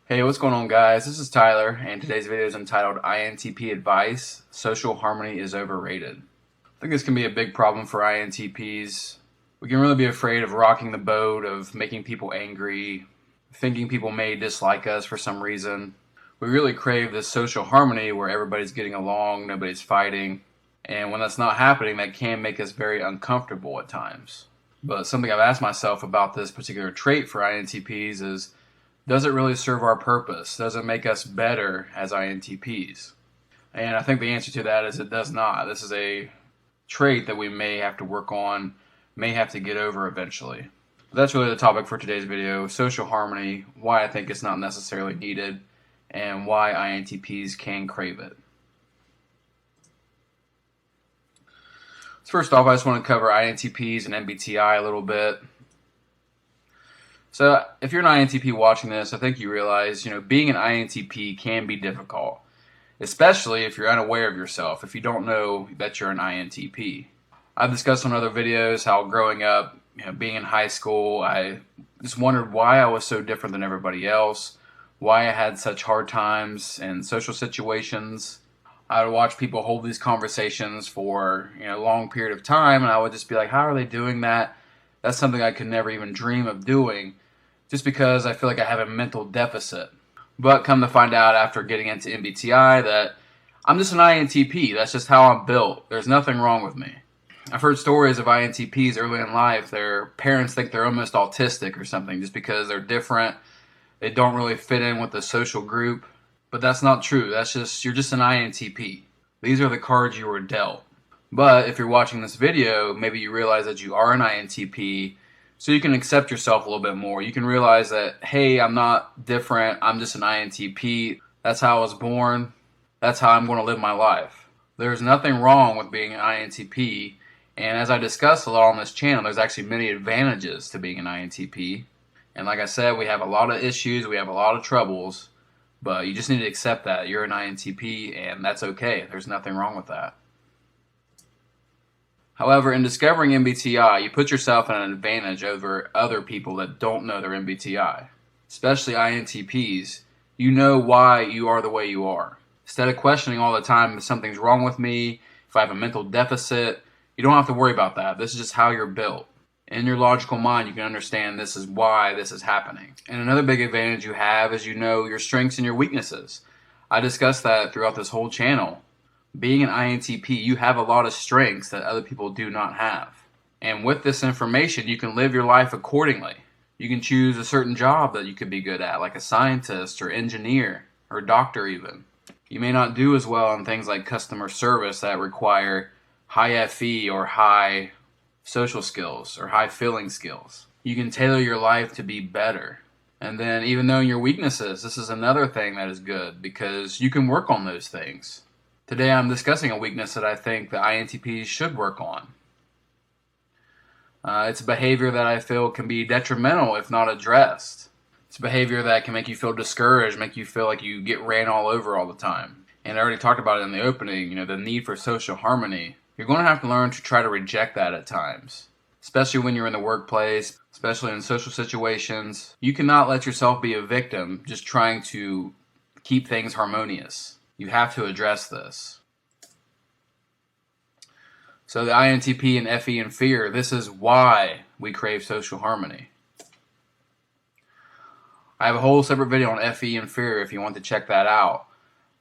Hey, what's going on, guys? This is Tyler, and today's video is entitled INTP Advice: Social Harmony is Overrated. I think this can be a big problem for INTPs. We can really be afraid of rocking the boat, of making people angry, thinking people may dislike us for some reason. We really crave this social harmony where everybody's getting along, nobody's fighting, and when that's not happening, that can make us very uncomfortable at times. But something I've asked myself about this particular trait for INTPs is, does it really serve our purpose? Does it make us better as INTPs? And I think the answer to that is it does not. This is a trait that we may have to work on, may have to get over eventually. But that's really the topic for today's video: social harmony, why I think it's not necessarily needed, and why INTPs can crave it. So first off, I just want to cover INTPs and MBTI a little bit. So if you're an INTP watching this, I think you realize, being an INTP can be difficult, especially if you're unaware of yourself, if you don't know that you're an INTP. I've discussed on other videos how growing up, being in high school, I just wondered why I was so different than everybody else, why I had such hard times in social situations. I would watch people hold these conversations for a long period of time, and I would just be like, how are they doing that? That's something I could never even dream of doing, just because I feel like I have a mental deficit. But come to find out after getting into MBTI that I'm just an INTP. That's just how I'm built. There's nothing wrong with me. I've heard stories of INTPs early in life. Their parents think they're almost autistic or something just because they're different. They don't really fit in with the social group. But that's not true. You're just an INTP. These are the cards you were dealt. But if you're watching this video, maybe you realize that you are an INTP, so you can accept yourself a little bit more. You can realize that, hey, I'm not different. I'm just an INTP. That's how I was born. That's how I'm going to live my life. There's nothing wrong with being an INTP. And as I discussed a lot on this channel, there's actually many advantages to being an INTP. And like I said, we have a lot of issues. We have a lot of troubles. But you just need to accept that you're an INTP, and that's okay. There's nothing wrong with that. However, in discovering MBTI, you put yourself at an advantage over other people that don't know their MBTI. Especially INTPs, you know why you are the way you are. Instead of questioning all the time if something's wrong with me, if I have a mental deficit, you don't have to worry about that. This is just how you're built. In your logical mind, you can understand this is why this is happening. And another big advantage you have is you know your strengths and your weaknesses. I discussed that throughout this whole channel. Being an INTP, you have a lot of strengths that other people do not have. And with this information, you can live your life accordingly. You can choose a certain job that you could be good at, like a scientist or engineer or doctor even. You may not do as well in things like customer service that require high FE or high social skills or high feeling skills. You can tailor your life to be better. And then even knowing your weaknesses, this is another thing that is good because you can work on those things. Today I'm discussing a weakness that I think the INTPs should work on. It's a behavior that I feel can be detrimental if not addressed. It's a behavior that can make you feel discouraged, make you feel like you get ran all over all the time. And I already talked about it in the opening, the need for social harmony. You're going to have to learn to try to reject that at times, especially when you're in the workplace, especially in social situations. You cannot let yourself be a victim just trying to keep things harmonious. You have to address this. So the INTP and FE and fear, this is why we crave social harmony. I have a whole separate video on FE and fear if you want to check that out.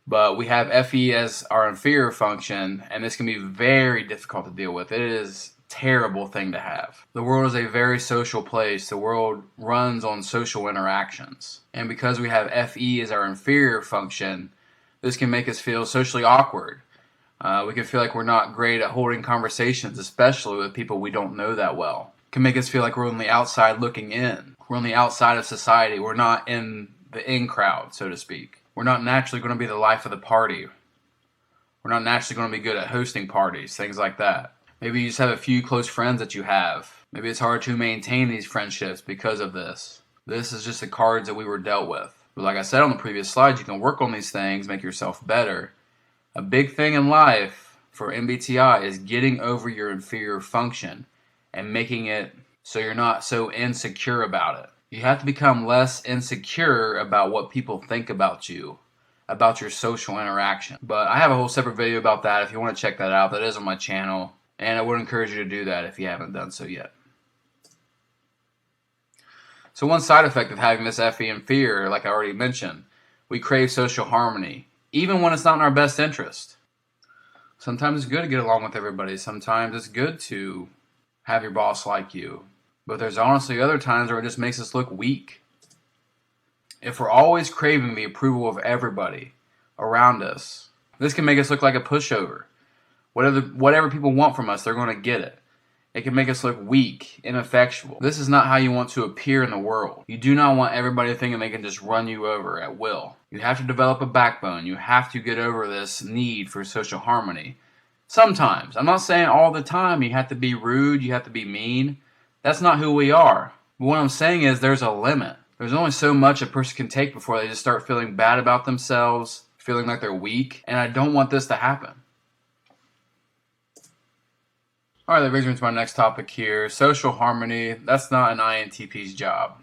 But we have FE as our inferior function, and this can be very difficult to deal with. It is a terrible thing to have. The world is a very social place. The world runs on social interactions. And because we have FE as our inferior function, this can make us feel socially awkward. We can feel like we're not great at holding conversations, especially with people we don't know that well. It can make us feel like we're on the outside looking in. We're on the outside of society. We're not in the in crowd, so to speak. We're not naturally going to be the life of the party. We're not naturally going to be good at hosting parties, things like that. Maybe you just have a few close friends that you have. Maybe it's hard to maintain these friendships because of this. This is just the cards that we were dealt with. But like I said on the previous slide, you can work on these things, make yourself better. A big thing in life for MBTI is getting over your inferior function and making it so you're not so insecure about it. You have to become less insecure about what people think about you, about your social interaction. But I have a whole separate video about that if you want to check that out. That is on my channel, and I would encourage you to do that if you haven't done so yet. So one side effect of having this FE and fear, like I already mentioned, we crave social harmony, even when it's not in our best interest. Sometimes it's good to get along with everybody. Sometimes it's good to have your boss like you. But there's honestly other times where it just makes us look weak. If we're always craving the approval of everybody around us, this can make us look like a pushover. Whatever people want from us, they're going to get it. It can make us look weak, ineffectual. This is not how you want to appear in the world. You do not want everybody thinking they can just run you over at will. You have to develop a backbone. You have to get over this need for social harmony. Sometimes. I'm not saying all the time you have to be rude, you have to be mean. That's not who we are. But what I'm saying is there's a limit. There's only so much a person can take before they just start feeling bad about themselves, feeling like they're weak, and I don't want this to happen. Alright, that brings me to my next topic here. Social harmony, that's not an INTP's job.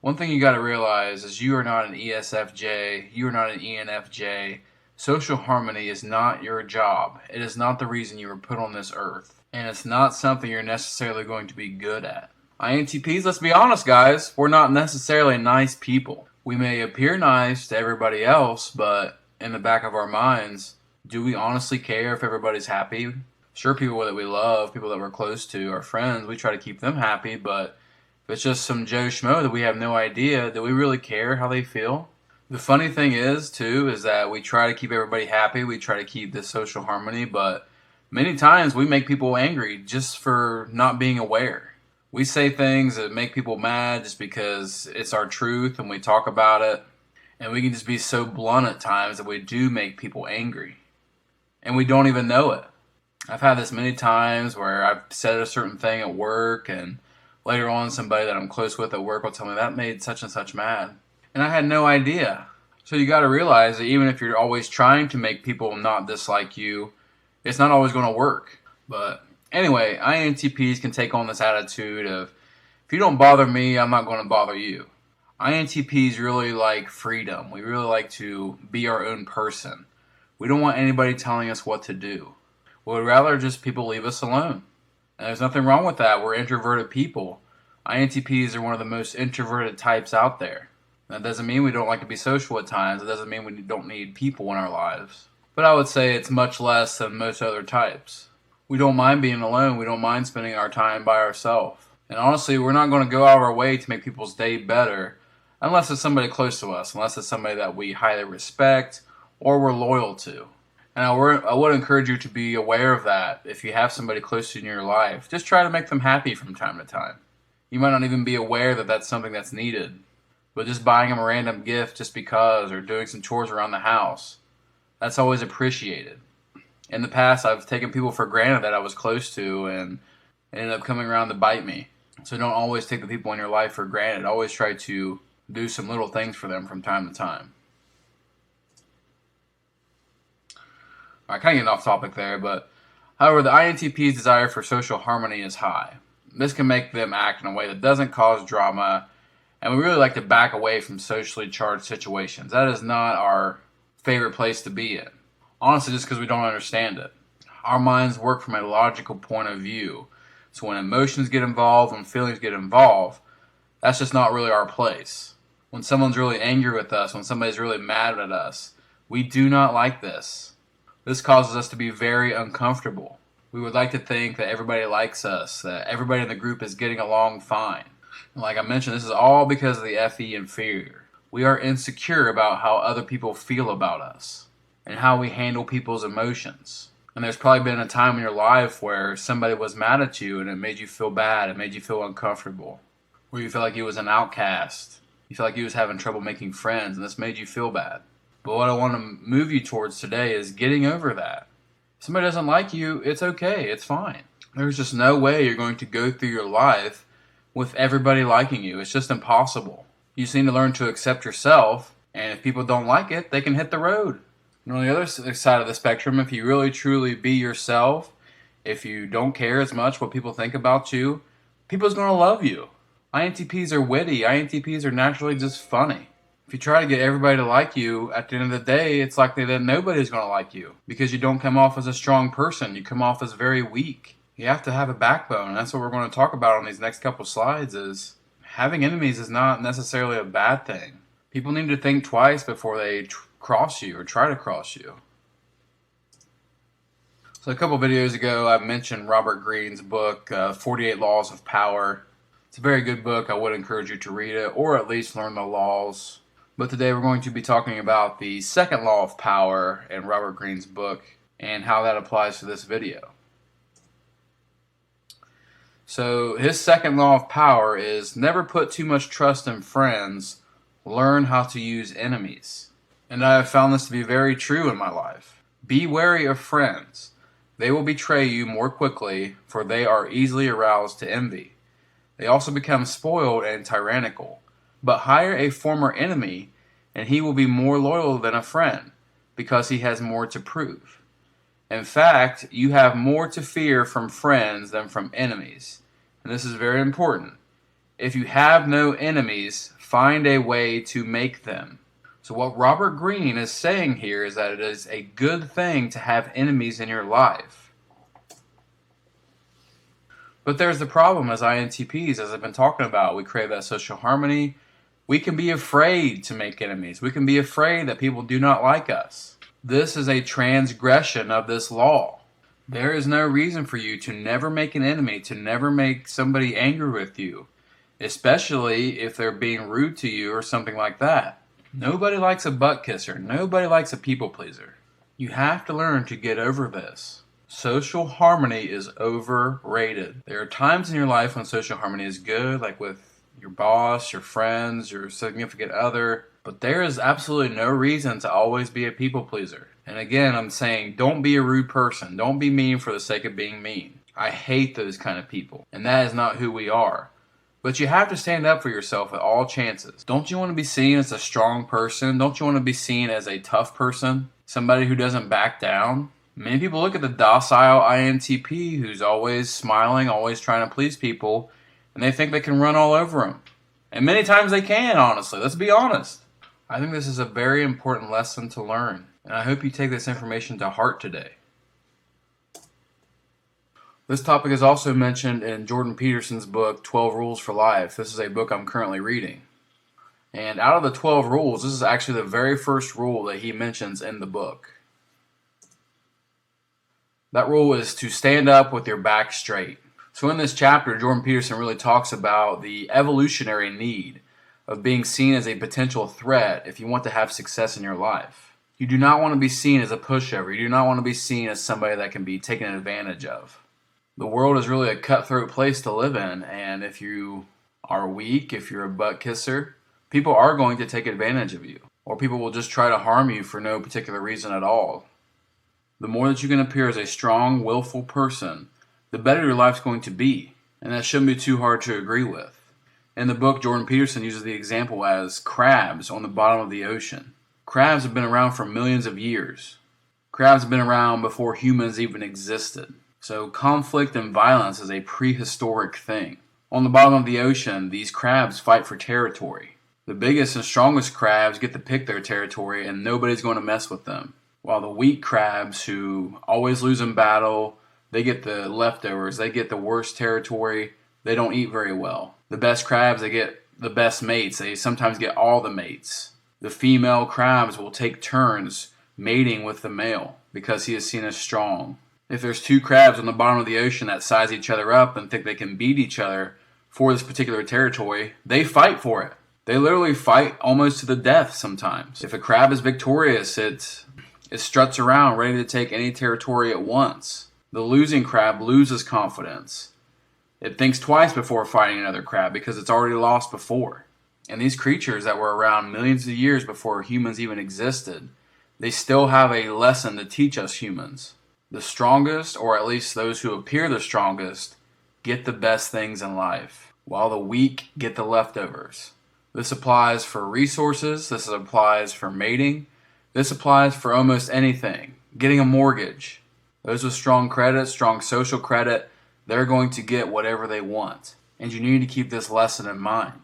One thing you got to realize is you are not an ESFJ, you are not an ENFJ. Social harmony is not your job. It is not the reason you were put on this earth. And it's not something you're necessarily going to be good at. INTPs, let's be honest guys, we're not necessarily nice people. We may appear nice to everybody else, but in the back of our minds, do we honestly care if everybody's happy? Sure, people that we love, people that we're close to, our friends, we try to keep them happy, but if it's just some Joe Schmo that we have no idea, do we really care how they feel? The funny thing is, too, is that we try to keep everybody happy, we try to keep this social harmony, but many times we make people angry just for not being aware. We say things that make people mad just because it's our truth and we talk about it. And we can just be so blunt at times that we do make people angry. And we don't even know it. I've had this many times where I've said a certain thing at work and later on somebody that I'm close with at work will tell me that made such and such mad. And I had no idea. So you got to realize that even if you're always trying to make people not dislike you, it's not always going to work. But anyway, INTPs can take on this attitude of, if you don't bother me, I'm not going to bother you. INTPs really like freedom. We really like to be our own person. We don't want anybody telling us what to do. We would rather just people leave us alone. And there's nothing wrong with that. We're introverted people. INTPs are one of the most introverted types out there. That doesn't mean we don't like to be social at times. It doesn't mean we don't need people in our lives. But I would say it's much less than most other types. We don't mind being alone. We don't mind spending our time by ourselves. And honestly, we're not going to go out of our way to make people's day better unless it's somebody close to us, unless it's somebody that we highly respect or we're loyal to. And I would encourage you to be aware of that. If you have somebody close to you in your life, just try to make them happy from time to time. You might not even be aware that that's something that's needed. But just buying them a random gift just because, or doing some chores around the house, that's always appreciated. In the past, I've taken people for granted that I was close to and it ended up coming around to bite me. So don't always take the people in your life for granted. Always try to do some little things for them from time to time. I kind of get off topic there, but however, the INTP's desire for social harmony is high. This can make them act in a way that doesn't cause drama, and we really like to back away from socially charged situations. That is not our favorite place to be in. Honestly, just because we don't understand it. Our minds work from a logical point of view. So when emotions get involved, when feelings get involved, that's just not really our place. When someone's really angry with us, when somebody's really mad at us, we do not like this. This causes us to be very uncomfortable. We would like to think that everybody likes us, that everybody in the group is getting along fine. And like I mentioned, this is all because of the FE and fear. We are insecure about how other people feel about us and how we handle people's emotions. And there's probably been a time in your life where somebody was mad at you and it made you feel bad, it made you feel uncomfortable, where you felt like you was an outcast, you felt like you was having trouble making friends, and this made you feel bad. But what I want to move you towards today is getting over that. If somebody doesn't like you, it's okay, it's fine. There's just no way you're going to go through your life with everybody liking you. It's just impossible. You just need to learn to accept yourself, and if people don't like it, they can hit the road. And on the other side of the spectrum, if you really truly be yourself, if you don't care as much what people think about you, people's going to love you. INTPs are witty. INTPs are naturally just funny. If you try to get everybody to like you, at the end of the day, it's likely that nobody's going to like you because you don't come off as a strong person. You come off as very weak. You have to have a backbone, and that's what we're going to talk about on these next couple slides. Is having enemies is not necessarily a bad thing. People need to think twice before they cross you or try to cross you. So a couple videos ago, I mentioned Robert Greene's book, 48 Laws of Power. It's a very good book. I would encourage you to read it, or at least learn the laws. But today we're going to be talking about the second law of power in Robert Greene's book and how that applies to this video. So his second law of power is never put too much trust in friends, learn how to use enemies. And I have found this to be very true in my life. Be wary of friends. They will betray you more quickly, for they are easily aroused to envy. They also become spoiled and tyrannical. But hire a former enemy, and he will be more loyal than a friend, because he has more to prove. In fact, you have more to fear from friends than from enemies. And this is very important. If you have no enemies, find a way to make them. So what Robert Greene is saying here is that it is a good thing to have enemies in your life. But there's the problem as INTPs, as I've been talking about. We crave that social harmony. We can be afraid to make enemies. We can be afraid that people do not like us. This is a transgression of this law. There is no reason for you to never make an enemy, to never make somebody angry with you, especially if they're being rude to you or something like that. Nobody likes a butt kisser. Nobody likes a people pleaser. You have to learn to get over this. Social harmony is overrated. There are times in your life when social harmony is good, like with your boss, your friends, your significant other, but there is absolutely no reason to always be a people pleaser. And again, I'm saying don't be a rude person. Don't be mean for the sake of being mean. I hate those kind of people, and that is not who we are. But you have to stand up for yourself at all chances. Don't you want to be seen as a strong person? Don't you want to be seen as a tough person? Somebody who doesn't back down? Many people look at the docile INTP who's always smiling, always trying to please people, and they think they can run all over them. And many times they can, honestly. Let's be honest. I think this is a very important lesson to learn, and I hope you take this information to heart today. This topic is also mentioned in Jordan Peterson's book, 12 Rules for Life. This is a book I'm currently reading. And out of the 12 rules, this is actually the very first rule that he mentions in the book. That rule is to stand up with your back straight. So in this chapter, Jordan Peterson really talks about the evolutionary need of being seen as a potential threat if you want to have success in your life. You do not want to be seen as a pushover. You do not want to be seen as somebody that can be taken advantage of. The world is really a cutthroat place to live in, and if you are weak, if you're a butt kisser, people are going to take advantage of you, or people will just try to harm you for no particular reason at all. The more that you can appear as a strong, willful person, the better your life's going to be, and that shouldn't be too hard to agree with. In the book, Jordan Peterson uses the example as crabs on the bottom of the ocean. Crabs have been around for millions of years. Crabs have been around before humans even existed. So conflict and violence is a prehistoric thing. On the bottom of the ocean, these crabs fight for territory. The biggest and strongest crabs get to pick their territory, and nobody's going to mess with them. While the weak crabs, who always lose in battle, they get the leftovers, they get the worst territory, they don't eat very well. The best crabs, they get the best mates, they sometimes get all the mates. The female crabs will take turns mating with the male because he is seen as strong. If there's two crabs on the bottom of the ocean that size each other up and think they can beat each other for this particular territory, they fight for it. They literally fight almost to the death sometimes. If a crab is victorious, it struts around ready to take any territory at once. The losing crab loses confidence. It thinks twice before fighting another crab because it's already lost before. And these creatures that were around millions of years before humans even existed, they still have a lesson to teach us humans. The strongest, or at least those who appear the strongest, get the best things in life, while the weak get the leftovers. This applies for resources, this applies for mating, this applies for almost anything. Getting a mortgage. Those with strong credit, strong social credit, they're going to get whatever they want. And you need to keep this lesson in mind.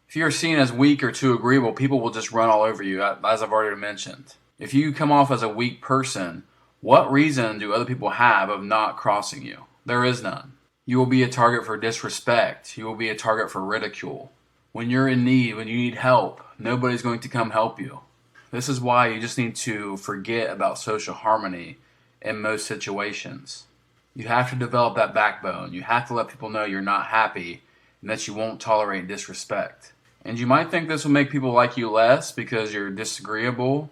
If you are seen as weak or too agreeable, people will just run all over you, as I've already mentioned. If you come off as a weak person, what reason do other people have of not crossing you? There is none. You will be a target for disrespect. You will be a target for ridicule. When you're in need, when you need help, nobody's going to come help you. This is why you just need to forget about social harmony in most situations. You have to develop that backbone. You have to let people know you're not happy and that you won't tolerate disrespect. And you might think this will make people like you less because you're disagreeable,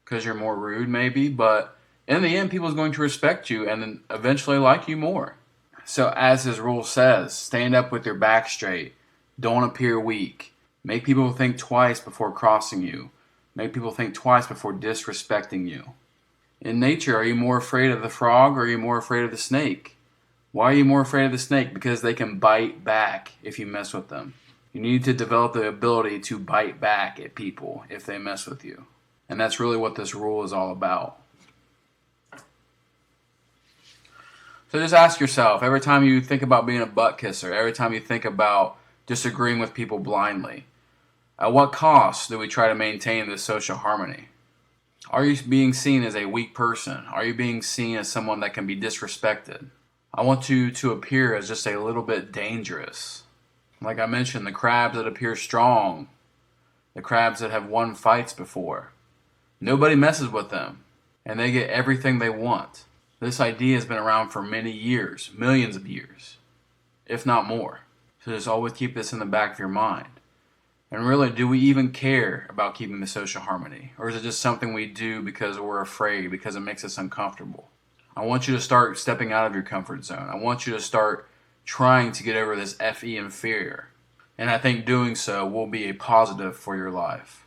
because you're more rude maybe, but in the end, people are going to respect you and then eventually like you more. So as his rule says, stand up with your back straight. Don't appear weak. Make people think twice before crossing you. Make people think twice before disrespecting you. In nature, are you more afraid of the frog or are you more afraid of the snake? Why are you more afraid of the snake? Because they can bite back if you mess with them. You need to develop the ability to bite back at people if they mess with you. And that's really what this rule is all about. So just ask yourself, every time you think about being a butt kisser, every time you think about disagreeing with people blindly, at what cost do we try to maintain this social harmony? Are you being seen as a weak person? Are you being seen as someone that can be disrespected? I want you to appear as just a little bit dangerous. Like I mentioned, the crabs that appear strong, the crabs that have won fights before, nobody messes with them, and they get everything they want. This idea has been around for many years, millions of years, if not more. So just always keep this in the back of your mind. And really, do we even care about keeping the social harmony? Or is it just something we do because we're afraid, because it makes us uncomfortable? I want you to start stepping out of your comfort zone. I want you to start trying to get over this FE and fear. And I think doing so will be a positive for your life.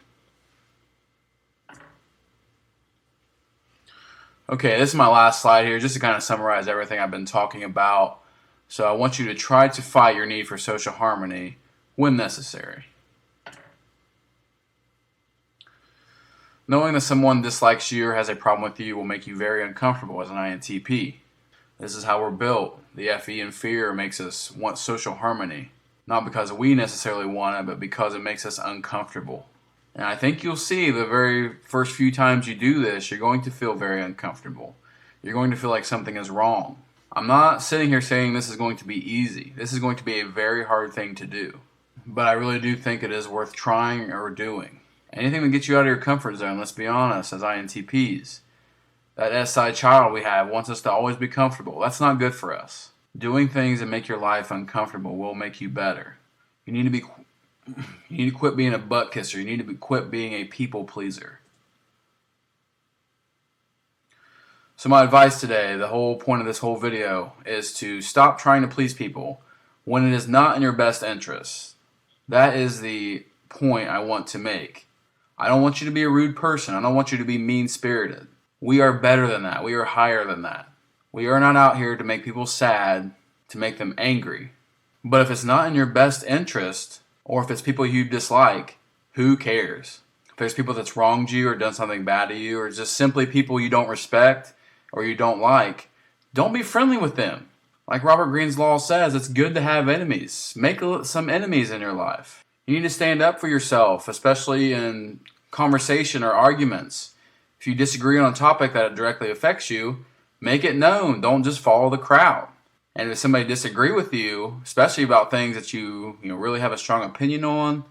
Okay, this is my last slide here, just to kind of summarize everything I've been talking about. So I want you to try to fight your need for social harmony when necessary. Knowing that someone dislikes you or has a problem with you will make you very uncomfortable as an INTP. This is how we're built. The FE and fear makes us want social harmony. Not because we necessarily want it, but because it makes us uncomfortable. And I think you'll see the very first few times you do this, you're going to feel very uncomfortable. You're going to feel like something is wrong. I'm not sitting here saying this is going to be easy. This is going to be a very hard thing to do. But I really do think it is worth trying or doing. Anything that gets you out of your comfort zone, let's be honest, as INTPs. That S-side child we have wants us to always be comfortable. That's not good for us. Doing things that make your life uncomfortable will make you better. You need to quit being a butt kisser. You need to quit being a people pleaser. So my advice today, the whole point of this whole video, is to stop trying to please people when it is not in your best interest. That is the point I want to make. I don't want you to be a rude person. I don't want you to be mean-spirited. We are better than that. We are higher than that. We are not out here to make people sad, to make them angry. But if it's not in your best interest, or if it's people you dislike, who cares? If there's people that's wronged you or done something bad to you, or just simply people you don't respect or you don't like, don't be friendly with them. Like Robert Greene's law says, it's good to have enemies. Make some enemies in your life. You need to stand up for yourself, especially in conversation or arguments. If you disagree on a topic that directly affects you, make it known. Don't just follow the crowd. And if somebody disagree with you, especially about things that you really have a strong opinion on,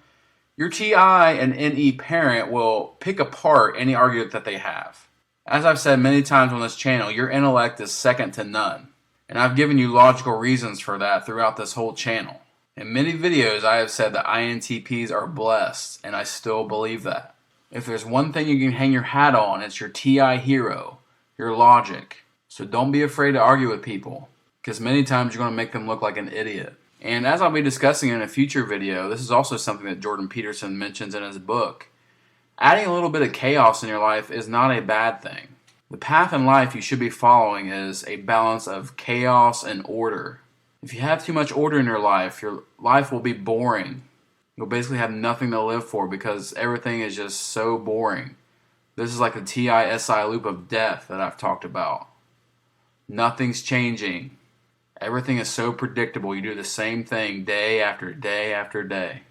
your TI and NE parent will pick apart any argument that they have. As I've said many times on this channel, your intellect is second to none. And I've given you logical reasons for that throughout this whole channel. In many videos, I have said that INTPs are blessed, and I still believe that. If there's one thing you can hang your hat on, it's your TI hero, your logic. So don't be afraid to argue with people, because many times you're going to make them look like an idiot. And as I'll be discussing in a future video, this is also something that Jordan Peterson mentions in his book. Adding a little bit of chaos in your life is not a bad thing. The path in life you should be following is a balance of chaos and order. If you have too much order in your life will be boring. You'll basically have nothing to live for because everything is just so boring. This is like the TI-SI loop of death that I've talked about. Nothing's changing. Everything is so predictable. You do the same thing day after day after day.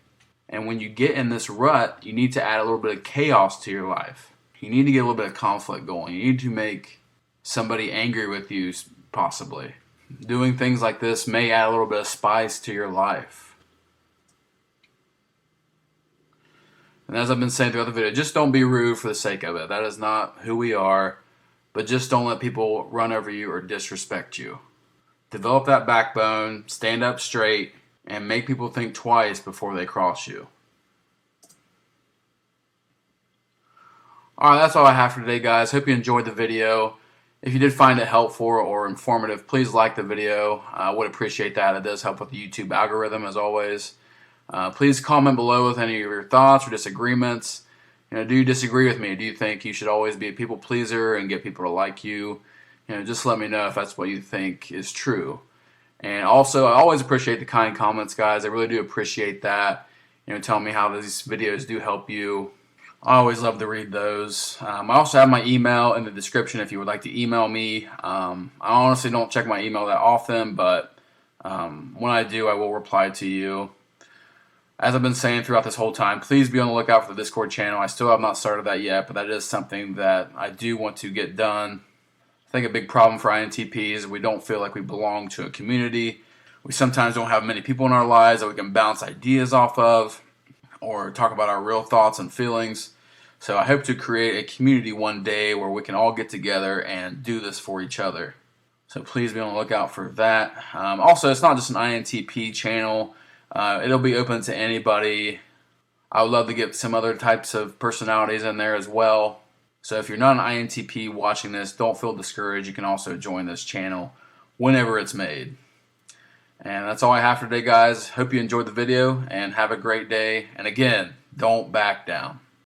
And when you get in this rut, you need to add a little bit of chaos to your life. You need to get a little bit of conflict going. You need to make somebody angry with you, possibly. Doing things like this may add a little bit of spice to your life. And as I've been saying throughout the video, just don't be rude for the sake of it. That is not who we are. But just don't let people run over you or disrespect you. Develop that backbone, stand up straight, and make people think twice before they cross you. Alright, that's all I have for today, guys. Hope you enjoyed the video. If you did find it helpful or informative, please like the video. I would appreciate that. It does help with the YouTube algorithm, as always. Please comment below with any of your thoughts or disagreements. Do you disagree with me? Do you think you should always be a people pleaser and get people to like you? Just let me know if that's what you think is true. And also, I always appreciate the kind comments, guys. I really do appreciate that. Tell me how these videos do help you. I always love to read those. I also have my email in the description if you would like to email me. I honestly don't check my email that often, but when I do, I will reply to you. As I've been saying throughout this whole time, please be on the lookout for the Discord channel. I still have not started that yet, but that is something that I do want to get done. I think a big problem for INTPs is we don't feel like we belong to a community. We sometimes don't have many people in our lives that we can bounce ideas off of or talk about our real thoughts and feelings. So I hope to create a community one day where we can all get together and do this for each other. So please be on the lookout for that. Also, it's not just an INTP channel. It'll be open to anybody. I would love to get some other types of personalities in there as well. So if you're not an INTP watching this, don't feel discouraged. You can also join this channel whenever it's made. And that's all I have for today, guys. Hope you enjoyed the video and have a great day. And again, don't back down.